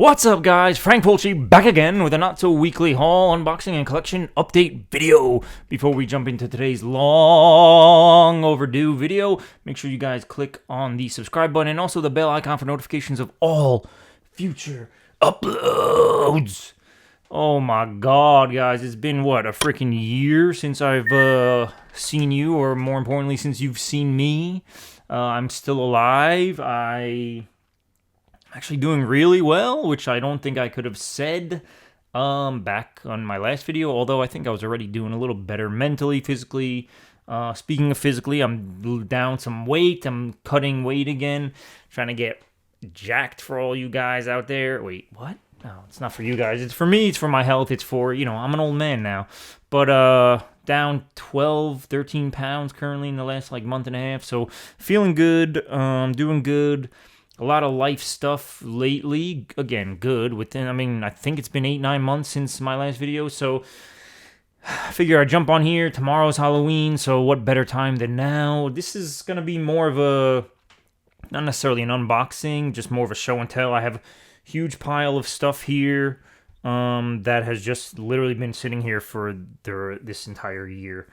What's up, guys? Frank Fulci back again with a not-so-weekly haul, unboxing, and collection update video. Before we jump into today's long overdue video, make sure you guys click on the subscribe button and also the bell icon for notifications of all future uploads. Oh my god, guys, it's been, what, a freaking year since I've seen you, or more importantly, since you've seen me. I'm still alive. I'm actually doing really well, which I don't think I could have said back on my last video, although I think I was already doing a little better mentally, physically. Speaking of physically, I'm down some weight. I'm cutting weight again, trying to get jacked for all you guys out there. Wait, what? No, it's not for you guys. It's for me. It's for my health. It's for, I'm an old man now. But down 12, 13 pounds currently in the last month and a half. So feeling good, doing good. A lot of life stuff lately. Again, good. I think it's been 8-9 months since my last video. So I figure I jump on here. Tomorrow's Halloween. So what better time than now? This is going to be more of a, not necessarily an unboxing, just more of a show and tell. I have huge pile of stuff here that has just literally been sitting here for this entire year.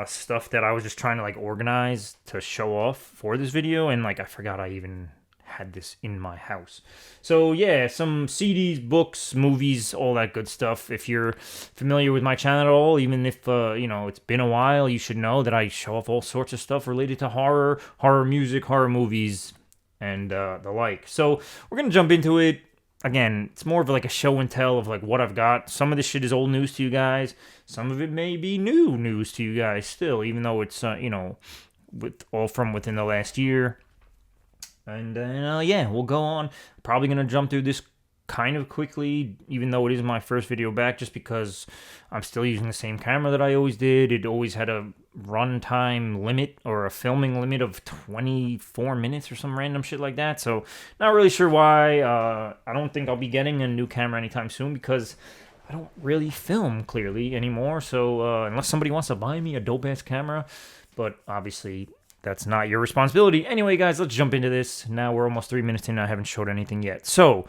Stuff that I was just trying to organize to show off for this video, and I forgot I even had this in my house. So yeah, some CDs, books, movies, all that good stuff. If you're familiar with my channel at all, even if it's been a while, you should know that I show off all sorts of stuff related to horror music, horror movies, and the like. So we're gonna jump into it. Again, it's more of a show and tell of what I've got. Some of this shit is old news to you guys. Some of it may be new news to you guys still, even though it's all from within the last year. And yeah, we'll go on. Probably gonna jump through this kind of quickly, even though it is my first video back, just because I'm still using the same camera that I always did. It always had a runtime limit or a filming limit of 24 minutes or some random shit like that. So not really sure why. I don't think I'll be getting a new camera anytime soon because I don't really film clearly anymore. So unless somebody wants to buy me a dope-ass camera, but obviously that's not your responsibility. Anyway, guys, let's jump into this. Now we're almost 3 minutes in. I haven't showed anything yet. So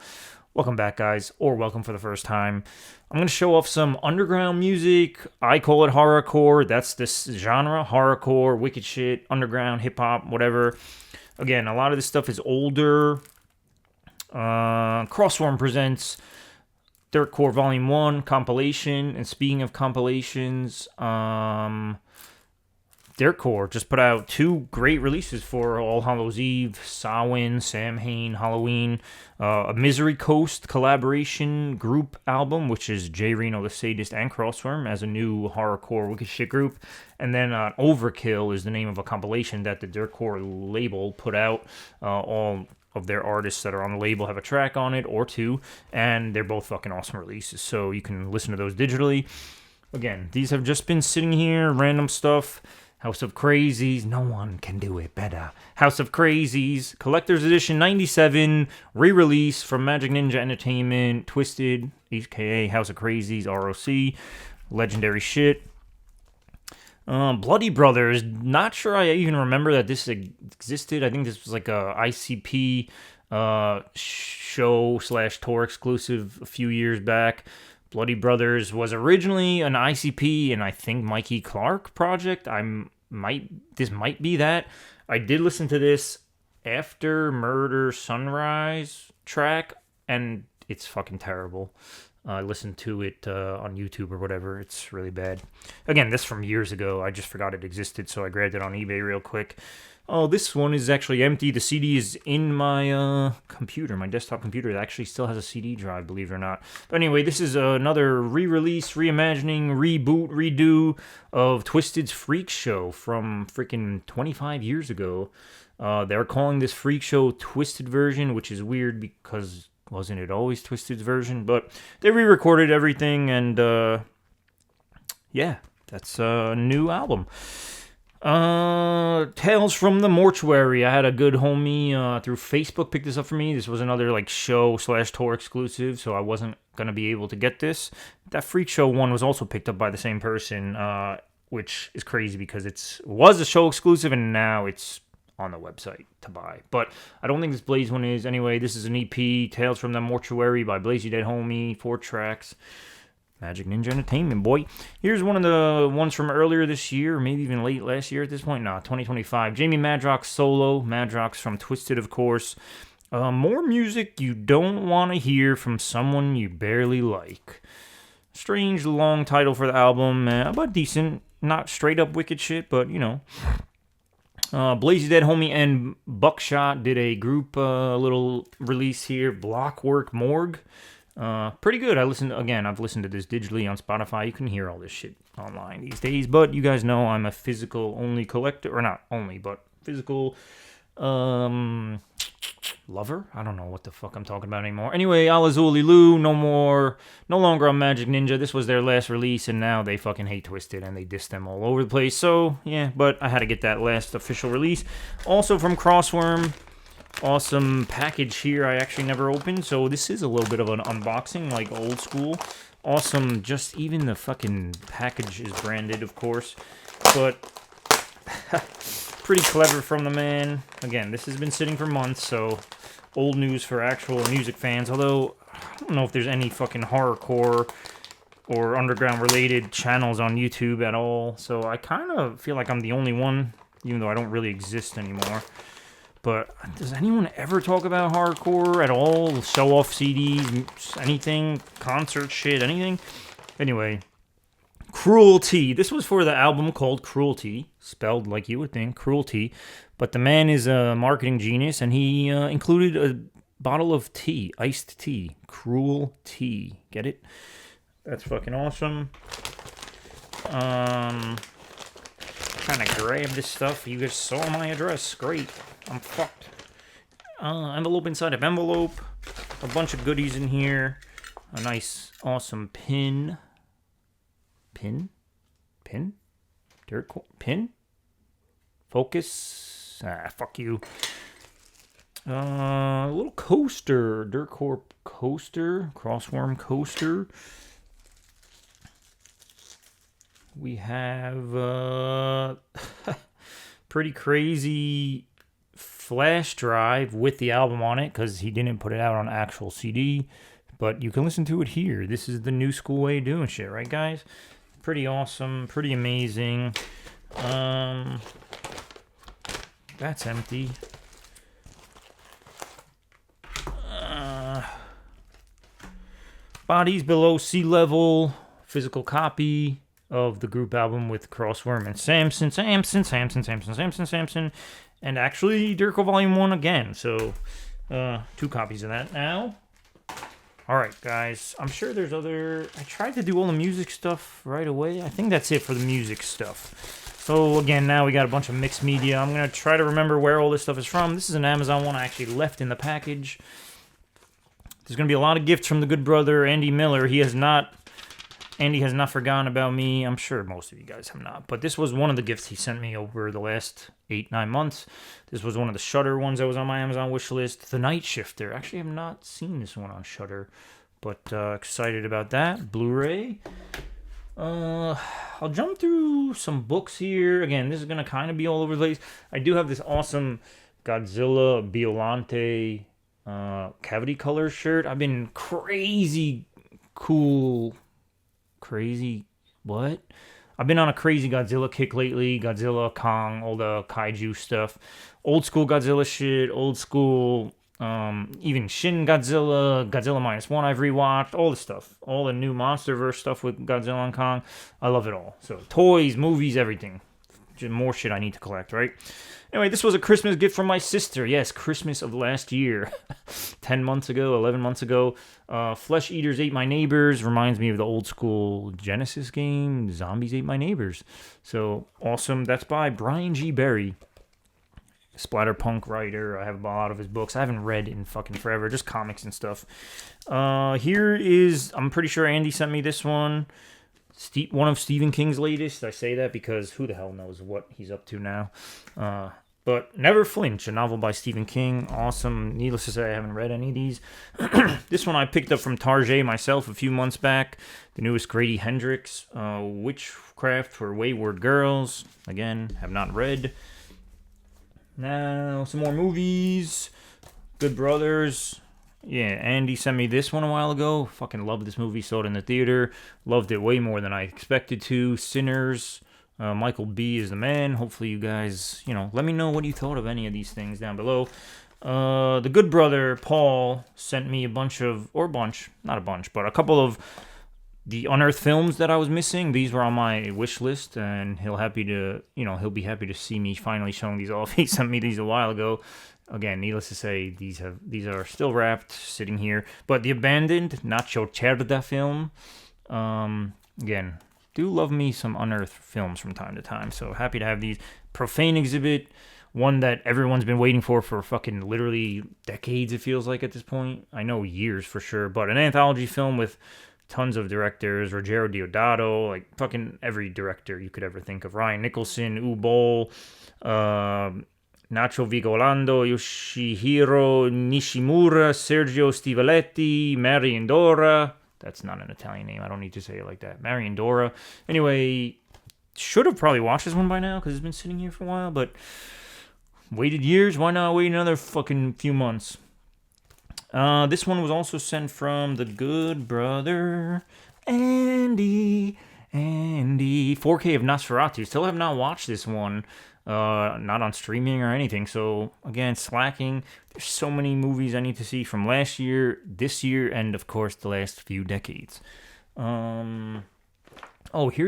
welcome back, guys, or welcome for the first time. I'm going to show off some underground music. I call it horrorcore. That's this genre, horrorcore, wicked shit, underground, hip-hop, whatever. Again, a lot of this stuff is older. Crossworm presents Dirtcore Volume 1 compilation. And speaking of compilations, Dirtcore just put out 2 great releases for All Hallows Eve, Samhain, Samhain, Halloween, a Misery Coast collaboration group album, which is J. Reno the Sadist and Crossworm as a new horrorcore wicked shit group, and then Overkill is the name of a compilation that the Dirtcore label put out. All of their artists that are on the label have a track on it, or 2, and they're both fucking awesome releases, so you can listen to those digitally. Again, these have just been sitting here, random stuff. House of Crazies, no one can do it better. House of Crazies, Collector's Edition 97, re-release from Magic Ninja Entertainment, Twisted, aka House of Crazies, ROC, legendary shit. Bloody Brothers, not sure I even remember that this existed. I think this was a ICP show/tour exclusive a few years back. Bloody Brothers was originally an ICP and I think Mikey Clark project. This might be that. I did listen to this After Murder Sunrise track, and it's fucking terrible. I listened to it on YouTube or whatever. It's really bad. Again, this from years ago. I just forgot it existed, so I grabbed it on eBay real quick. Oh, this one is actually empty. The CD is in my computer, my desktop computer. It actually still has a CD drive, believe it or not. But anyway, this is another re-release, reimagining, reboot, redo of Twisted's Freak Show from freaking 25 years ago. They're calling this Freak Show Twisted version, which is weird because wasn't it always Twisted's version? But they re-recorded everything, and yeah, that's a new album. Tales from the Mortuary. I had a good homie through Facebook pick this up for me. This was another show/tour exclusive, so I wasn't gonna be able to get this. That Freak Show one was also picked up by the same person, which is crazy because it was a show exclusive and now it's on the website to buy. But I don't think this Blaze one is. Anyway, this is an EP, Tales from the Mortuary by Blaze Dead Homie, 4 tracks. Magic Ninja Entertainment, boy. Here's one of the ones from earlier this year, maybe even late last year at this point. Nah, 2025. Jamie Madrox solo. Madrox from Twisted, of course. More music you don't want to hear from someone you barely like. Strange long title for the album, but decent. Not straight up wicked shit, but you know. Blazy Dead Homie and Buckshot did a group little release here. Blockwork Morgue. Pretty good. I've listened to this digitally on Spotify. You can hear all this shit online these days, but you guys know I'm a physical only collector, or not only, but physical lover. I don't know what the fuck I'm talking about anymore. Anyway, Alazuli Lou, no longer on Magic Ninja. This was their last release, and now they fucking hate Twisted and they diss them all over the place. So yeah, but I had to get that last official release. Also from Crossworm. Awesome package here I actually never opened, so this is a little bit of an unboxing, like old school. Awesome, just even the fucking package is branded, of course, but pretty clever from the man. Again, this has been sitting for months, so old news for actual music fans, although I don't know if there's any fucking horrorcore or underground related channels on YouTube at all, so I kind of feel like I'm the only one, even though I don't really exist anymore. But does anyone ever talk about hardcore at all? Show off CDs, anything, concert shit, anything? Anyway, Cruelty. This was for the album called Cruelty, spelled like you would think, Cruelty. But the man is a marketing genius, and he included a bottle of tea, iced tea, Cruel Tea. Get it? That's fucking awesome. Trying to grab this stuff. You guys saw my address. Great. I'm fucked. Envelope inside of envelope. A bunch of goodies in here. A nice, awesome pin. Pin? Pin? Focus? Fuck you. A little coaster. Dirt Corp coaster. Crossworm coaster. We have pretty crazy flash drive with the album on it because he didn't put it out on actual CD, but you can listen to it here. This is the new school way of doing shit, right, guys? Pretty awesome, pretty amazing. That's empty. Bodies Below Sea Level, physical copy of the group album with Crossworm and Samson, and actually Dirko Volume 1 again, so 2 copies of that now. Alright, guys, I'm sure there's other... I tried to do all the music stuff right away. I think that's it for the music stuff. So, again, now we got a bunch of mixed media. I'm going to try to remember where all this stuff is from. This is an Amazon one I actually left in the package. There's going to be a lot of gifts from the good brother, Andy Miller. Andy has not forgotten about me. I'm sure most of you guys have not. But this was one of the gifts he sent me over the last 8-9 months. This was one of the Shudder ones that was on my Amazon wish list. The Night Shifter. Actually, I have not seen this one on Shudder. But excited about that. Blu-ray. I'll jump through some books here. Again, this is going to kind of be all over the place. I do have this awesome Godzilla Biolante cavity color shirt. I've been crazy what? I've been on a crazy Godzilla kick lately. Godzilla, Kong, all the kaiju stuff. Old school Godzilla shit, old school, even Shin Godzilla, Godzilla -1 I've rewatched, all the stuff. All the new MonsterVerse stuff with Godzilla and Kong. I love it all. So toys, movies, everything. Just more shit I need to collect, right? Anyway, this was a Christmas gift from my sister. Yes, Christmas of last year. 10 months ago, 11 months ago. Flesh Eaters Ate My Neighbors. Reminds me of the old school Genesis game. Zombies Ate My Neighbors. So, awesome. That's by Brian G. Berry. Splatterpunk writer. I have a lot of his books. I haven't read in fucking forever. Just comics and stuff. Here is... I'm pretty sure Andy sent me this one. One of Stephen King's latest. I say that because who the hell knows what he's up to now. But Never Flinch, a novel by Stephen King. Awesome. Needless to say, I haven't read any of these. This one I picked up from Target myself a few months back. The newest Grady Hendrix, Witchcraft for Wayward Girls. Again, have not read. Now, some more movies. Good Brothers. Yeah, Andy sent me this one a while ago. Fucking loved this movie. Saw it in the theater. Loved it way more than I expected to. Sinners. Michael B. is the man. Hopefully you guys, let me know what you thought of any of these things down below. The good brother, Paul, sent me a couple of the unearthed films that I was missing. These were on my wish list, and he'll be happy to see me finally showing these off. He sent me these a while ago. Again, needless to say, these are still wrapped, sitting here. But the Abandoned Nacho Cerda film, again, do love me some unearthed films from time to time. So happy to have these. Profane Exhibit, one that everyone's been waiting for fucking literally decades, it feels like at this point. I know years for sure, but an anthology film with tons of directors, Ruggero Deodato, like fucking every director you could ever think of. Ryan Nicholson, Uwe Boll, Nacho Vigolando, Yoshihiro Nishimura, Sergio Stivaletti, Marion Dora. That's not an Italian name. I don't need to say it like that. Marion Dora. Anyway, should have probably watched this one by now because it's been sitting here for a while, but waited years. Why not wait another fucking few months? This one was also sent from the good brother, Andy. 4K of Nosferatu. Still have not watched this one. Not on streaming or anything. So, again, slacking. There's so many movies I need to see from last year, this year, and, of course, the last few decades. Here's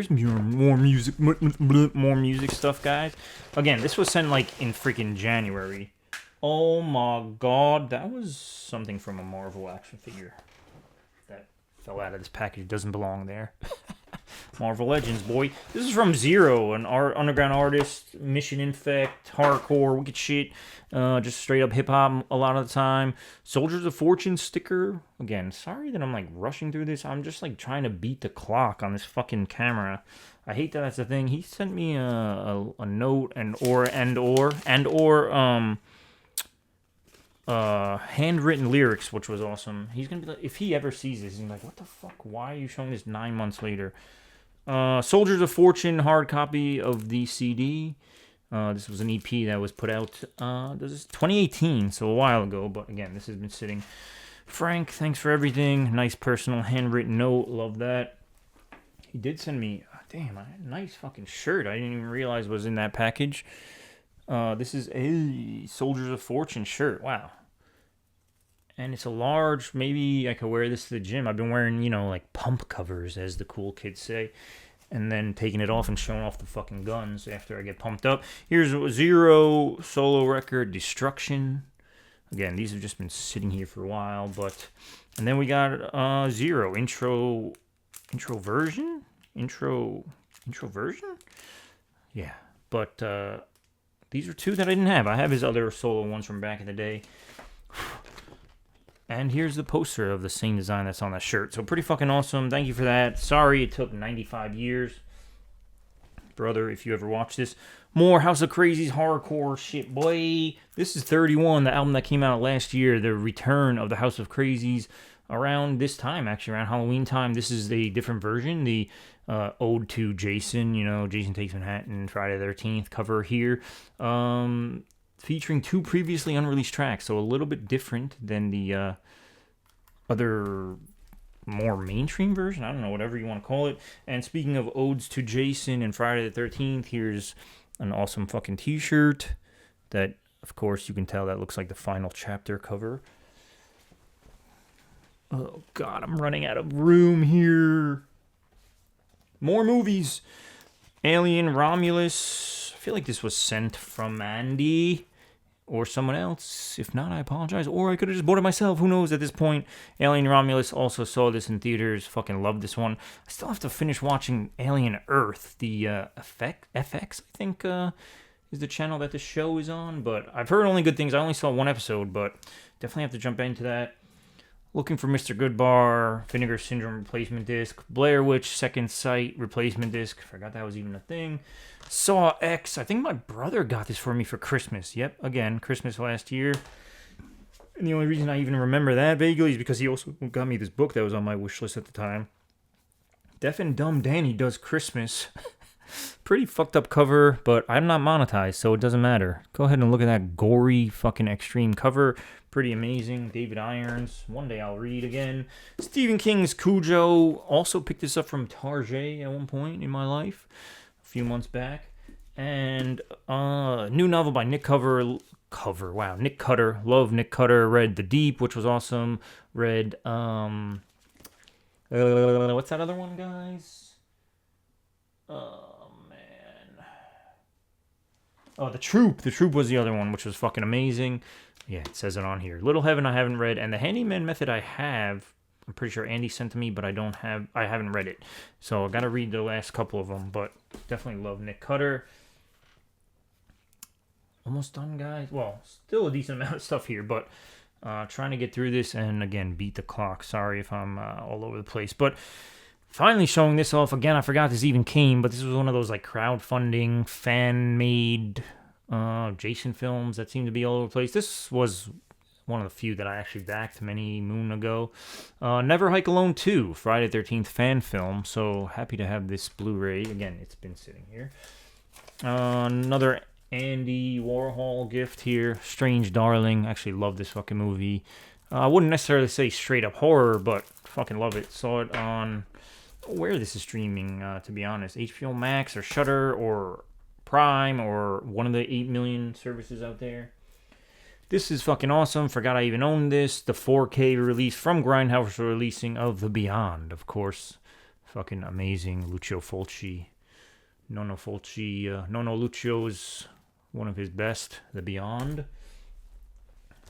more music stuff, guys. Again, this was sent, in freaking January. Oh my god, that was something from a Marvel action figure that fell out of this package. It doesn't belong there. Marvel Legends, boy. This is from Zero, an underground artist, Mission Infect, hardcore, wicked shit, just straight up hip hop a lot of the time. Soldiers of Fortune sticker. Again, sorry that I'm rushing through this. I'm just trying to beat the clock on this fucking camera. I hate that that's the thing. He sent me a note handwritten lyrics, which was awesome. He's gonna be like, if he ever sees this, he's like, what the fuck? Why are you showing this 9 months later? Soldiers of Fortune hard copy of the CD. This was an EP that was put out this is 2018, so a while ago, but again, this has been sitting. Frank, thanks for everything. Nice personal handwritten note. Love that. He did send me a nice fucking shirt. I didn't even realize was in that package. This is a Soldiers of Fortune shirt. Wow. And it's a large. Maybe I could wear this to the gym. I've been wearing, pump covers, as the cool kids say. And then taking it off and showing off the fucking guns after I get pumped up. Here's a Zero solo record, Destruction. Again, these have just been sitting here for a while. And then we got Zero, intro version? Intro version? Yeah. But, these are two that I didn't have. I have his other solo ones from back in the day. And here's the poster of the same design that's on that shirt. So pretty fucking awesome. Thank you for that. Sorry it took 95 years. Brother, if you ever watch this. More House of Crazies hardcore shit, boy. This is 31, the album that came out last year. The return of the House of Crazies. Around this time, actually, around Halloween time. This is a different version. The Ode to Jason, Jason Takes Manhattan, Friday the 13th cover here. Featuring two previously unreleased tracks, so a little bit different than the other more mainstream version. I don't know, whatever you want to call it. And speaking of Odes to Jason and Friday the 13th, here's an awesome fucking t-shirt that, of course, you can tell that looks like the final chapter cover. Oh, God, I'm running out of room here. More movies. Alien Romulus. I feel like this was sent from Andy or someone else. If not, I apologize. Or I could have just bought it myself. Who knows at this point. Alien Romulus, also saw this in theaters. Fucking loved this one. I still have to finish watching Alien Earth. The FX, I think, is the channel that the show is on. But I've heard only good things. I only saw one episode, but definitely have to jump into that. Looking for Mr. Goodbar, Vinegar Syndrome replacement disc, Blair Witch Second Sight replacement disc. Forgot that was even a thing. Saw X. I think my brother got this for me for Christmas. Yep, again, Christmas last year. And the only reason I even remember that vaguely is because he also got me this book that was on my wish list at the time. Deaf and Dumb Danny Does Christmas. Pretty fucked up cover, but I'm not monetized, so it doesn't matter. Go ahead and look at that gory fucking extreme cover. Pretty amazing. David Irons. One day I'll read again. Stephen King's Cujo. Also picked this up from Target at one point in my life, a few months back. And new novel by Nick Cutter. Nick Cutter. Love Nick Cutter. Read The Deep, which was awesome. Read what's that other one, guys? Oh man. Oh, The Troop. The Troop was the other one, which was fucking amazing. Yeah, it says it on here. Little Heaven I haven't read, and The Handyman Method I have. I'm pretty sure Andy sent to me, but I haven't read it. So I gotta read the last couple of them, but definitely love Nick Cutter. Almost done, guys. Well, still a decent amount of stuff here, but trying to get through this and, again, beat the clock. Sorry if I'm all over the place. But finally showing this off. Again, I forgot this even came, but this was one of those like crowdfunding, fan-made Jason films that seemed to be all over the place. This was one of the few that I actually backed many moon ago. Never Hike Alone 2, Friday the 13th fan film. So happy to have this Blu-ray. Again, it's been sitting here. Another Andy Warhol gift here. Strange Darling. Actually love this fucking movie. I wouldn't necessarily say straight up horror, but fucking love it. Saw it on where this is streaming, to be honest. HBO Max or Shudder or Prime or one of the 8 million services out there. This is fucking awesome. Forgot I even owned this. The 4K release from Grindhouse releasing of The Beyond, of course. Fucking amazing. Lucio Fulci. Nono Lucio is one of his best. The Beyond.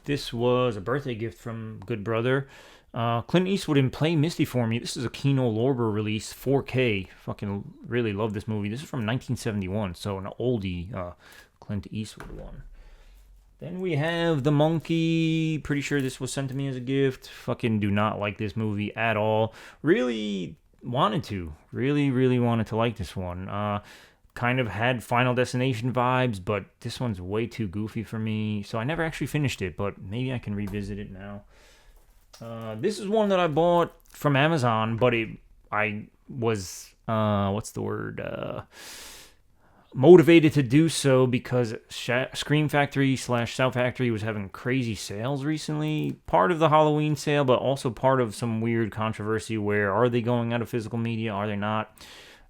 This was a birthday gift from Good Brother. Clint Eastwood in Play Misty for Me. This is a Kino Lorber release, 4K. Fucking really love this movie. This is from 1971, so an oldie Clint Eastwood one. Then we have The Monkey. Pretty sure this was sent to me as a gift. Fucking do not like this movie at all. Really wanted to. Really wanted to like this one. Kind of had Final Destination vibes, but this one's way too goofy for me. So I never actually finished it, but maybe I can revisit it now. This is one that I bought from Amazon, but I was, motivated to do so because Scream Factory / Shout Factory was having crazy sales recently. Part of the Halloween sale, but also part of some weird controversy where are they going out of physical media? Are they not?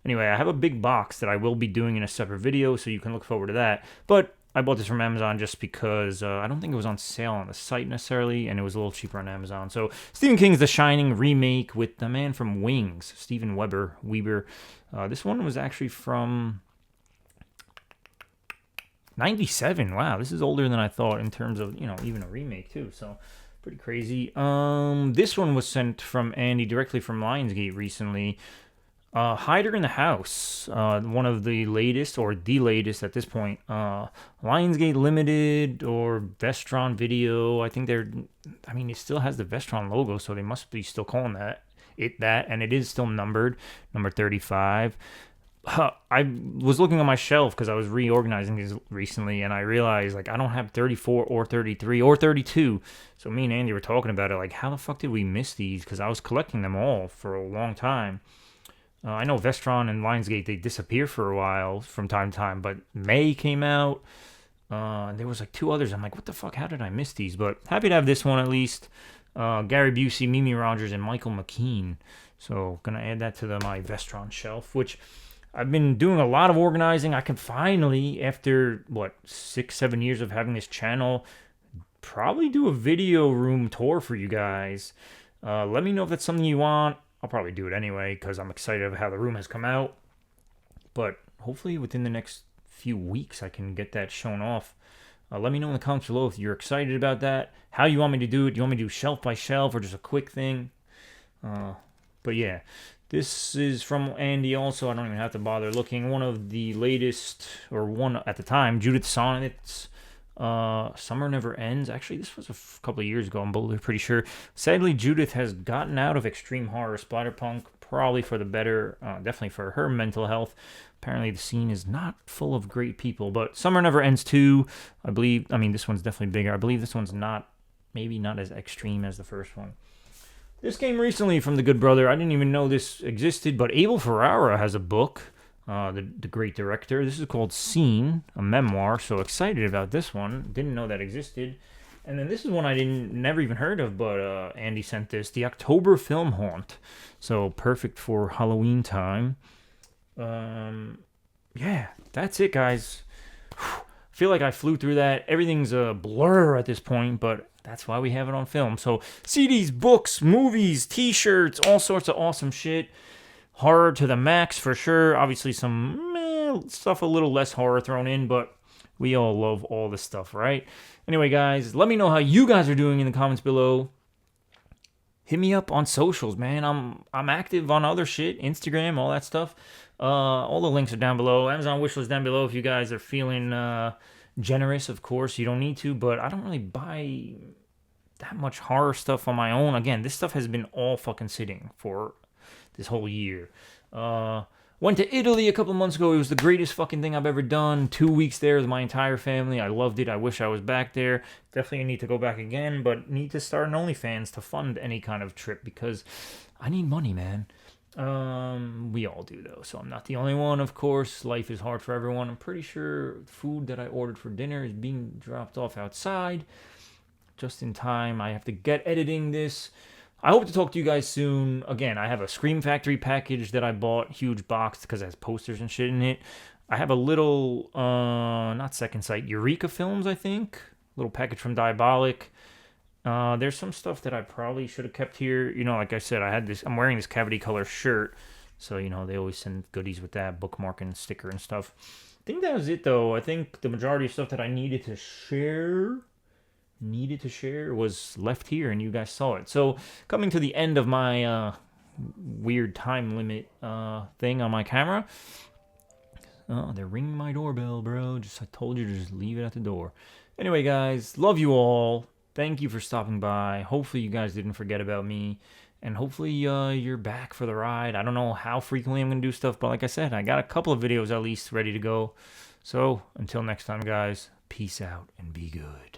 Anyway, I have a big box that I will be doing in a separate video, so you can look forward to that. But I bought this from Amazon just because I don't think it was on sale on the site necessarily, and it was a little cheaper on Amazon. So Stephen King's The Shining remake with the man from Wings, Steven Weber. This one was actually from 97. Wow, this is older than I thought in terms of, even a remake too. So pretty crazy. This one was sent from Andy directly from Lionsgate recently. Hider in the House, one of the latest, or the latest at this point, Lionsgate Limited or Vestron Video. I think it still has the Vestron logo, so they must be still calling that, and it is still numbered, number 35. I was looking on my shelf because I was reorganizing these recently, and I realized, I don't have 34 or 33 or 32. So me and Andy were talking about it, how the fuck did we miss these? Because I was collecting them all for a long time. I know Vestron and Lionsgate, they disappear for a while from time to time, but May came out, and there was 2 others. I'm like, what the fuck, how did I miss these? But happy to have this one at least. Gary Busey, Mimi Rogers, and Michael McKean. So gonna add that to my Vestron shelf, which I've been doing a lot of organizing. I can finally, after, 6-7 years of having this channel, probably do a video room tour for you guys. Let me know if that's something you want. I'll probably do it anyway because I'm excited of how the room has come out. But hopefully within the next few weeks I can get that shown off. Let me know in the comments below if you're excited about that. How you want me to do it. Do you want me to do shelf by shelf or just a quick thing? But yeah, this is from Andy also. I don't even have to bother looking. One of the latest, or one at the time, Judith Sonnet's Summer Never Ends. Actually, this was a couple of years ago, I'm pretty sure. Sadly, Judith has gotten out of extreme horror splatterpunk, probably for the better, definitely for her mental health. Apparently, the scene is not full of great people, but Summer Never Ends 2, I believe, this one's definitely bigger. I believe this one's maybe not as extreme as the first one. This came recently from The Good Brother. I didn't even know this existed, but Abel Ferrara has a book. the great director. This is called Scene, a memoir. So excited about this one. Didn't know that existed. And then this is one I never even heard of, but Andy sent this. The October Film Haunt. So perfect for Halloween time. Yeah, that's it, guys. Feel like I flew through that. Everything's a blur at this point, but that's why we have it on film. So CDs, books, movies, t-shirts, all sorts of awesome shit. Horror to the max for sure. Obviously some stuff a little less horror thrown in, but we all love all this stuff, right? Anyway, guys, let me know how you guys are doing in the comments below. Hit me up on socials, man. I'm active on other shit, Instagram, all that stuff. All the links are down below. Amazon wishlist down below if you guys are feeling generous. Of course, you don't need to, but I don't really buy that much horror stuff on my own. Again, this stuff has been all fucking sitting for this whole year. Went to Italy a couple months ago. It was the greatest fucking thing I've ever done. 2 weeks there with my entire family. I loved it. I wish I was back there. Definitely need to go back again, but need to start an OnlyFans to fund any kind of trip because I need money, man. We all do, though, so I'm not the only one, of course. Life is hard for everyone. I'm pretty sure food that I ordered for dinner is being dropped off outside just in time. I have to get editing this. I hope to talk to you guys soon. Again, I have a Scream Factory package that I bought, huge box, because it has posters and shit in it. I have a little, not Second Sight, Eureka Films, I think. Little package from Diabolic. There's some stuff that I probably should have kept here. You know, like I said, I'm wearing this cavity color shirt. So, you know, they always send goodies with that, bookmark and sticker and stuff. I think that was it, though. I think the majority of stuff that I needed to share was left here, and you guys saw it. So, coming to the end of my weird time limit thing on my camera. Oh, they're ringing my doorbell, bro. I told you to just leave it at the door. Anyway, guys, love you all. Thank you for stopping by. Hopefully you guys didn't forget about me. And hopefully you're back for the ride. I don't know how frequently I'm going to do stuff, but like I said, I got a couple of videos at least ready to go. So, until next time, guys, peace out and be good.